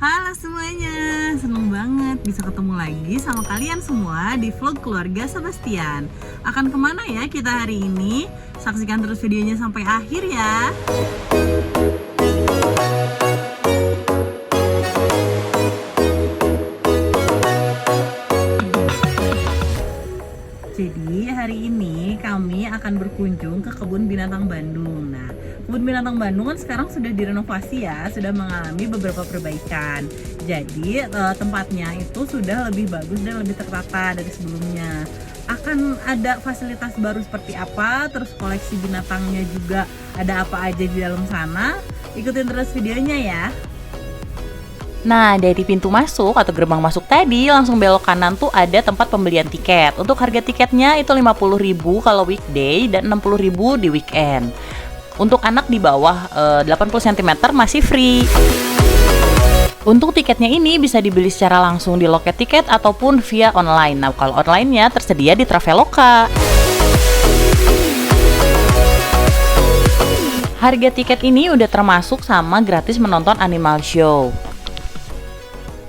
Halo semuanya, seneng banget bisa ketemu lagi sama kalian semua di vlog keluarga Sebastian. Akan kemana ya kita hari ini? Saksikan terus videonya sampai akhir ya. Jadi hari ini kami akan berkunjung ke Kebun Binatang Bandung. Nah, Kebun Binatang Bandung kan sekarang sudah direnovasi ya, sudah mengalami beberapa perbaikan. Jadi tempatnya itu sudah lebih bagus dan lebih tertata dari sebelumnya. Akan ada fasilitas baru seperti apa, terus koleksi binatangnya juga ada apa aja di dalam sana. Ikutin terus videonya ya. Nah, dari pintu masuk atau gerbang masuk tadi, langsung belok kanan tuh ada tempat pembelian tiket. Untuk harga tiketnya itu 50.000 kalau weekday dan 60.000 di weekend. Untuk anak di bawah 80 cm masih free. Untuk tiketnya ini bisa dibeli secara langsung di loket tiket ataupun via online. Nah, kalau online-nya tersedia di Traveloka. Harga tiket ini udah termasuk sama gratis menonton animal show.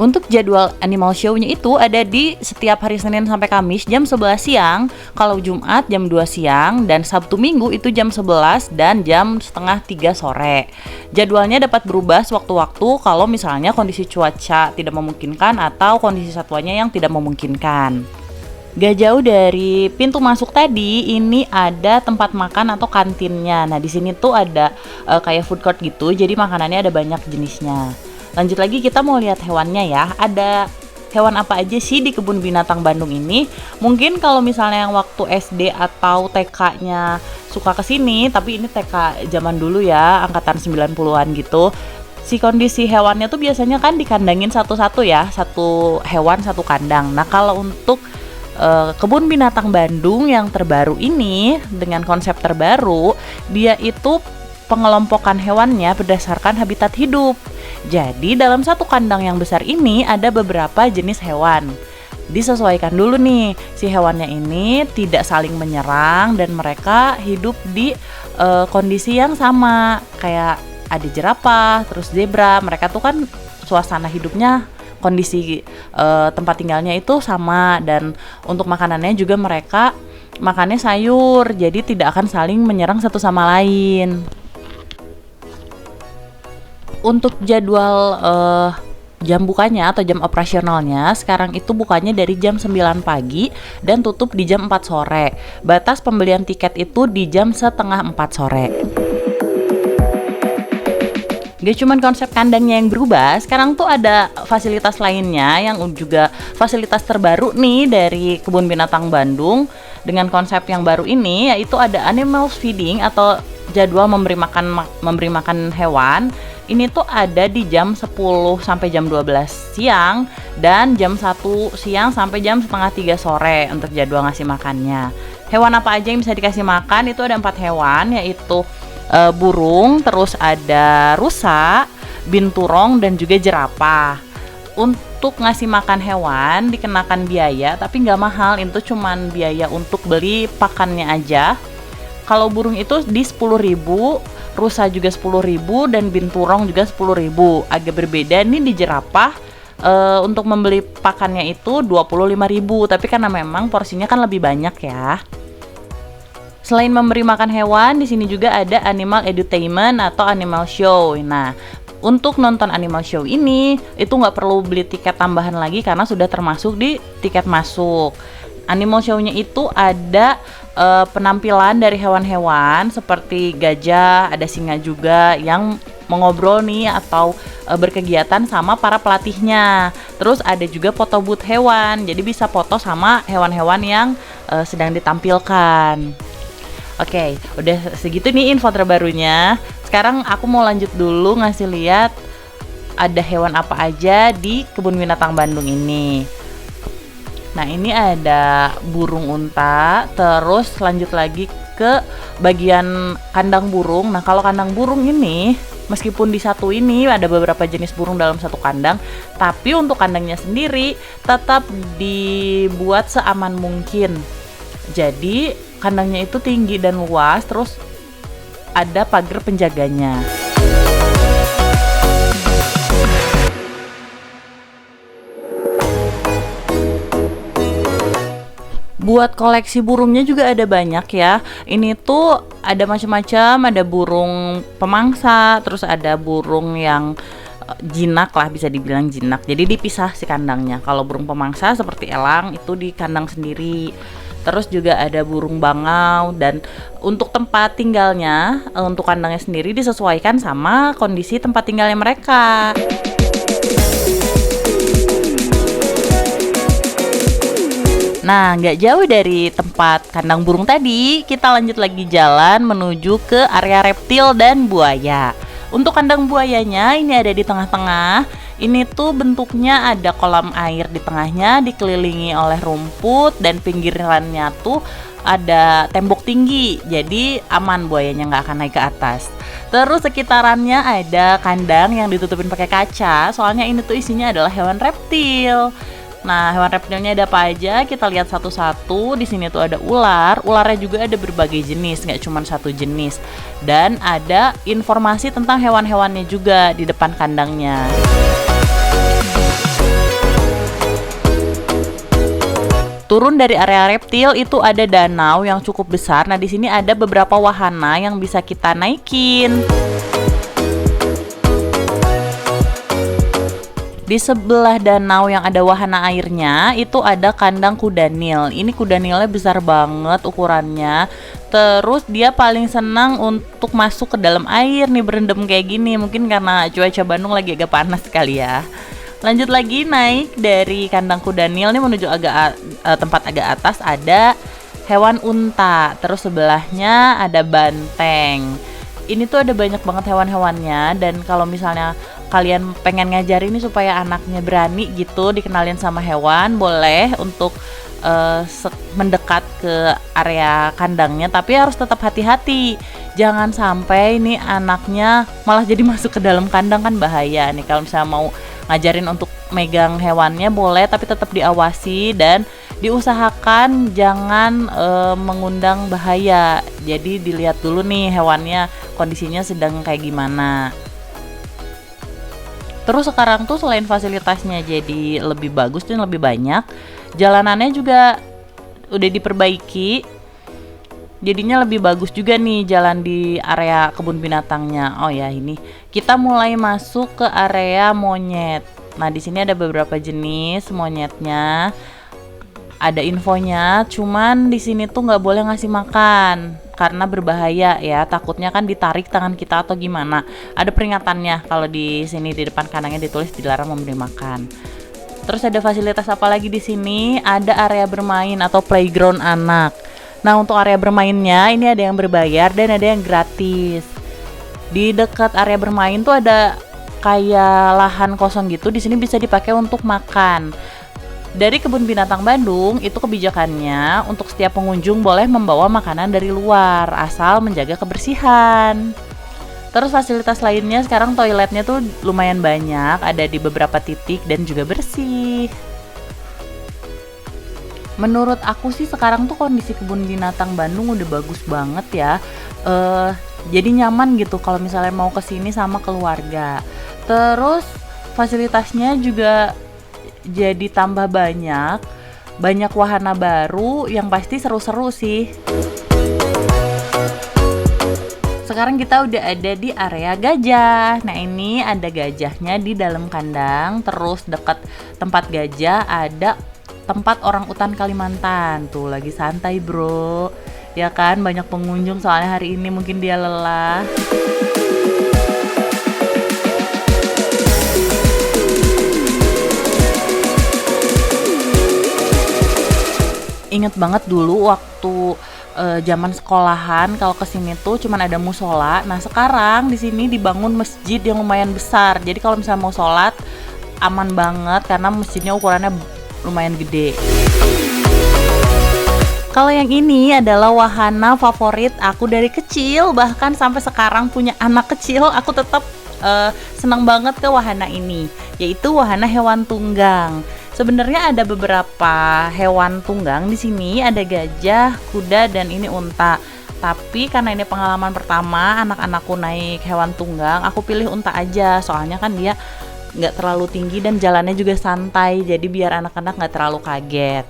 Untuk jadwal animal show-nya itu ada di setiap hari Senin sampai Kamis jam 11 siang, kalau Jumat jam 2 siang, dan Sabtu Minggu itu jam 11 dan jam setengah 3 sore. Jadwalnya dapat berubah sewaktu-waktu kalau misalnya kondisi cuaca tidak memungkinkan atau kondisi satwanya yang tidak memungkinkan. Gak jauh dari pintu masuk tadi, ini ada tempat makan atau kantinnya. Nah, di sini tuh ada kayak food court gitu, jadi makanannya ada banyak jenisnya. Lanjut lagi kita mau lihat hewannya ya. Ada hewan apa aja sih di Kebun Binatang Bandung ini? Mungkin kalau misalnya yang waktu SD atau TK-nya suka kesini, tapi ini TK zaman dulu ya, angkatan 90-an gitu. Si kondisi hewannya tuh biasanya kan dikandangin satu-satu ya, satu hewan satu kandang. Nah, kalau untuk Kebun Binatang Bandung yang terbaru ini dengan konsep terbaru, dia itu pengelompokan hewannya berdasarkan habitat hidup. Jadi dalam satu kandang yang besar ini ada beberapa jenis hewan. Disesuaikan dulu nih, si hewannya ini tidak saling menyerang dan mereka hidup di kondisi yang sama. Kayak ada jerapah, terus zebra, mereka tuh kan suasana hidupnya, kondisi tempat tinggalnya itu sama. Dan untuk makanannya juga mereka makannya sayur, jadi tidak akan saling menyerang satu sama lain. Untuk jadwal jam bukanya atau jam operasionalnya sekarang itu bukanya dari jam 9 pagi dan tutup di jam 4 sore. Batas pembelian tiket itu di jam setengah 4 sore. Gak cuman konsep kandangnya yang berubah, sekarang tuh ada fasilitas lainnya yang juga fasilitas terbaru nih dari Kebun Binatang Bandung. Dengan konsep yang baru ini yaitu ada animal feeding atau jadwal memberi makan hewan. Ini tuh ada di jam 10 sampai jam 12 siang dan jam 1 siang sampai jam setengah 3 sore untuk jadwal ngasih makannya. Hewan apa aja yang bisa dikasih makan? Itu ada 4 hewan, yaitu burung, terus ada rusa, binturong, dan juga jerapah. Untuk ngasih makan hewan dikenakan biaya, tapi nggak mahal, itu cuman biaya untuk beli pakannya aja. Kalau burung itu di 10.000, rusa juga 10.000, dan binturong juga 10.000. Agak berbeda nih di jerapah, untuk membeli pakannya itu 25.000, tapi karena memang porsinya kan lebih banyak ya. Selain memberi makan hewan, di sini juga ada animal edutainment atau animal show. Nah, untuk nonton animal show ini itu nggak perlu beli tiket tambahan lagi karena sudah termasuk di tiket masuk. Animal show-nya itu ada penampilan dari hewan-hewan seperti gajah, ada singa juga yang mengobrol nih atau berkegiatan sama para pelatihnya. Terus ada juga foto booth hewan, jadi bisa foto sama hewan-hewan yang sedang ditampilkan. Oke, udah segitu nih info terbarunya. Sekarang aku mau lanjut dulu ngasih lihat ada hewan apa aja di Kebun Binatang Bandung ini. Nah, ini ada burung unta, terus lanjut lagi ke bagian kandang burung. Nah, kalau kandang burung ini, meskipun di satu ini ada beberapa jenis burung dalam satu kandang, tapi untuk kandangnya sendiri tetap dibuat seaman mungkin. Jadi, kandangnya itu tinggi dan luas, terus ada pagar penjaganya. Buat koleksi burungnya juga ada banyak ya. Ini tuh ada macam-macam, ada burung pemangsa, terus ada burung yang jinak lah, bisa dibilang jinak. Jadi dipisah si kandangnya. Kalau burung pemangsa seperti elang itu di kandang sendiri. Terus juga ada burung bangau, dan untuk tempat tinggalnya, untuk kandangnya sendiri disesuaikan sama kondisi tempat tinggalnya mereka. Nah, nggak jauh dari tempat kandang burung tadi, kita lanjut lagi jalan menuju ke area reptil dan buaya. Untuk kandang buayanya ini ada di tengah-tengah. Ini tuh bentuknya ada kolam air di tengahnya, dikelilingi oleh rumput, dan pinggirannya tuh ada tembok tinggi, jadi aman buayanya nggak akan naik ke atas. Terus sekitarannya ada kandang yang ditutupin pakai kaca, soalnya ini tuh isinya adalah hewan reptil. Nah, hewan reptilnya ada apa aja? Kita lihat satu-satu. Di sini tuh ada ular. Ularnya juga ada berbagai jenis, nggak cuma satu jenis. Dan ada informasi tentang hewan-hewannya juga di depan kandangnya. Turun dari area reptil itu ada danau yang cukup besar. Nah, di sini ada beberapa wahana yang bisa kita naikin. Di sebelah danau yang ada wahana airnya itu ada kandang kuda Nil. Ini kuda Nilnya besar banget ukurannya. Terus dia paling senang untuk masuk ke dalam air nih, berendam kayak gini. Mungkin karena cuaca Bandung lagi agak panas kali ya. Lanjut lagi naik dari kandang kuda Nil nih menuju tempat agak atas ada hewan unta. Terus sebelahnya ada banteng. Ini tuh ada banyak banget hewan-hewannya, dan kalau misalnya kalian pengen ngajarin ini supaya anaknya berani gitu dikenalin sama hewan, boleh untuk mendekat ke area kandangnya, tapi harus tetap hati-hati. Jangan sampai ini anaknya malah jadi masuk ke dalam kandang, kan bahaya nih. Kalau misalnya mau ngajarin untuk megang hewannya boleh, tapi tetap diawasi dan diusahakan jangan mengundang bahaya. Jadi dilihat dulu nih hewannya kondisinya sedang kayak gimana. Terus sekarang tuh selain fasilitasnya jadi lebih bagus dan lebih banyak, jalanannya juga udah diperbaiki. Jadinya lebih bagus juga nih jalan di area kebun binatangnya. Oh ya, ini kita mulai masuk ke area monyet. Nah, di sini ada beberapa jenis monyetnya. Ada infonya, cuman di sini tuh nggak boleh ngasih makan karena berbahaya ya. Takutnya kan ditarik tangan kita atau gimana. Ada peringatannya kalau di sini di depan kandangnya ditulis dilarang memberi makan. Terus ada fasilitas apa lagi di sini? Ada area bermain atau playground anak. Nah, untuk area bermainnya ini ada yang berbayar dan ada yang gratis. Di dekat area bermain tuh ada kayak lahan kosong gitu. Di sini bisa dipakai untuk makan. Dari Kebun Binatang Bandung itu kebijakannya untuk setiap pengunjung boleh membawa makanan dari luar asal menjaga kebersihan. Terus fasilitas lainnya sekarang toiletnya tuh lumayan banyak, ada di beberapa titik dan juga bersih. Menurut aku sih sekarang tuh kondisi Kebun Binatang Bandung udah bagus banget ya. Jadi nyaman gitu kalau misalnya mau kesini sama keluarga. Terus fasilitasnya juga jadi tambah banyak wahana baru yang pasti seru-seru sih. Sekarang kita udah ada di area gajah. Nah, ini ada gajahnya di dalam kandang. Terus dekat tempat gajah ada tempat orang utan Kalimantan. Tuh lagi santai bro, ya kan, banyak pengunjung soalnya hari ini mungkin dia lelah. Ingat banget dulu waktu zaman sekolahan kalau kesini tuh cuman ada musola. Nah, sekarang di sini dibangun masjid yang lumayan besar. Jadi kalau misalnya mau sholat aman banget karena masjidnya ukurannya lumayan gede. Kalau yang ini adalah wahana favorit aku dari kecil, bahkan sampai sekarang punya anak kecil, aku tetap senang banget ke wahana ini, yaitu wahana hewan tunggang. Sebenarnya ada beberapa hewan tunggang di sini, ada gajah, kuda, dan ini unta. Tapi karena ini pengalaman pertama anak-anakku naik hewan tunggang, aku pilih unta aja. Soalnya kan dia nggak terlalu tinggi dan jalannya juga santai, jadi biar anak-anak nggak terlalu kaget.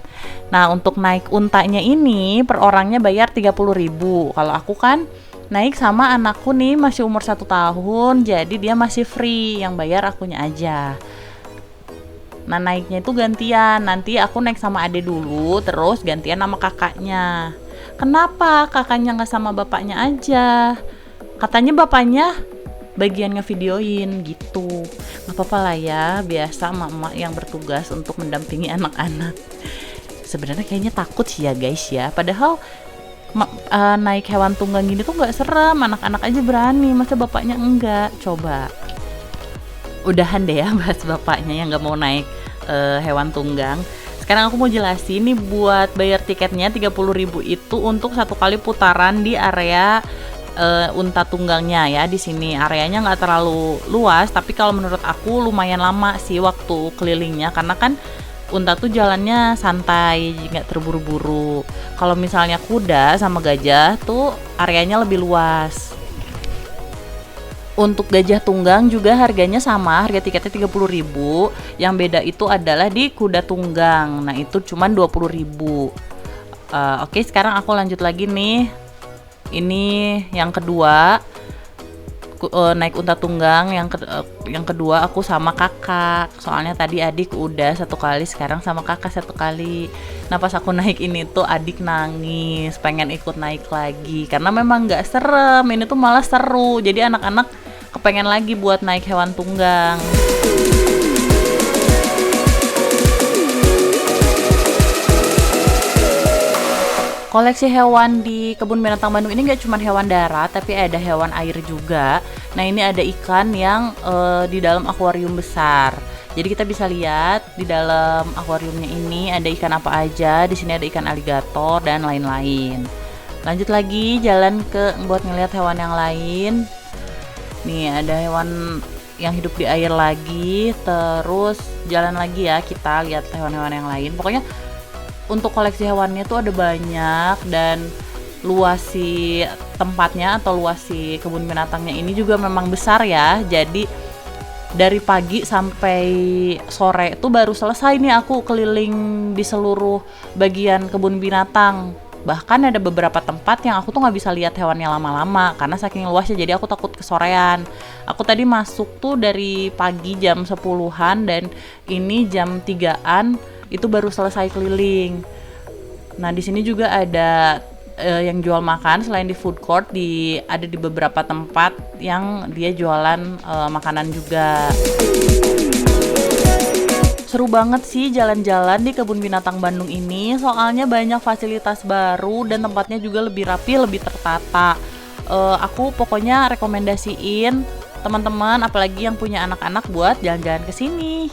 Nah, untuk naik untanya ini per orangnya bayar 30.000. Kalau aku kan naik sama anakku nih masih umur 1 tahun, jadi dia masih free, yang bayar akunya aja. Nah, naiknya itu gantian, nanti aku naik sama ade dulu, terus gantian sama kakaknya. Kenapa kakaknya nggak sama bapaknya aja? Katanya bapaknya bagian ngevideoin gitu. Nggak apa-apa lah ya, biasa emak-emak yang bertugas untuk mendampingi anak-anak. Sebenarnya kayaknya takut sih ya guys ya, padahal naik hewan tunggang gini tuh nggak serem, anak-anak aja berani, masa bapaknya enggak. Coba udahan deh ya bahas bapaknya yang nggak mau naik hewan tunggang. Sekarang aku mau jelasin nih, buat bayar tiketnya 30.000 itu untuk 1 kali putaran di area unta tunggangnya ya. Di sini areanya nggak terlalu luas, tapi kalau menurut aku lumayan lama sih waktu kelilingnya, karena kan unta tuh jalannya santai, nggak terburu-buru. Kalau misalnya kuda sama gajah tuh areanya lebih luas. Untuk gajah tunggang juga harganya sama, harga tiketnya 30.000. Yang beda itu adalah di kuda tunggang. Nah, itu cuman 20.000. Oke, sekarang aku lanjut lagi nih. Ini yang kedua, naik unta tunggang. Yang kedua aku sama kakak. Soalnya tadi adik udah 1 kali, sekarang sama kakak 1 kali. Nah, pas aku naik ini tuh adik nangis, pengen ikut naik lagi karena memang nggak serem. Ini tuh malah seru. Jadi anak-anak kepengen lagi buat naik hewan tunggang. Koleksi hewan di Kebun Binatang Bandung ini nggak cuma hewan darat, tapi ada hewan air juga. Nah, ini ada ikan yang di dalam akuarium besar. Jadi kita bisa lihat di dalam akuariumnya ini ada ikan apa aja. Di sini ada ikan aligator dan lain-lain. Lanjut lagi jalan buat ngeliat hewan yang lain. Nih ada hewan yang hidup di air lagi. Terus jalan lagi ya, kita lihat hewan-hewan yang lain. Pokoknya untuk koleksi hewannya tuh ada banyak, dan luas si tempatnya atau luas si kebun binatangnya ini juga memang besar ya. Jadi dari pagi sampai sore tuh baru selesai nih aku keliling di seluruh bagian kebun binatang. Bahkan ada beberapa tempat yang aku tuh nggak bisa lihat hewannya lama-lama karena saking luasnya, jadi aku takut kesorean. Aku tadi masuk tuh dari pagi jam 10-an dan ini jam 3-an itu baru selesai keliling. Nah, di sini juga ada yang jual makan. Selain di food court, ada di beberapa tempat yang dia jualan makanan juga. Seru banget sih jalan-jalan di Kebun Binatang Bandung ini, soalnya banyak fasilitas baru dan tempatnya juga lebih rapi, lebih tertata. Aku pokoknya rekomendasiin teman-teman, apalagi yang punya anak-anak, buat jalan-jalan ke sini.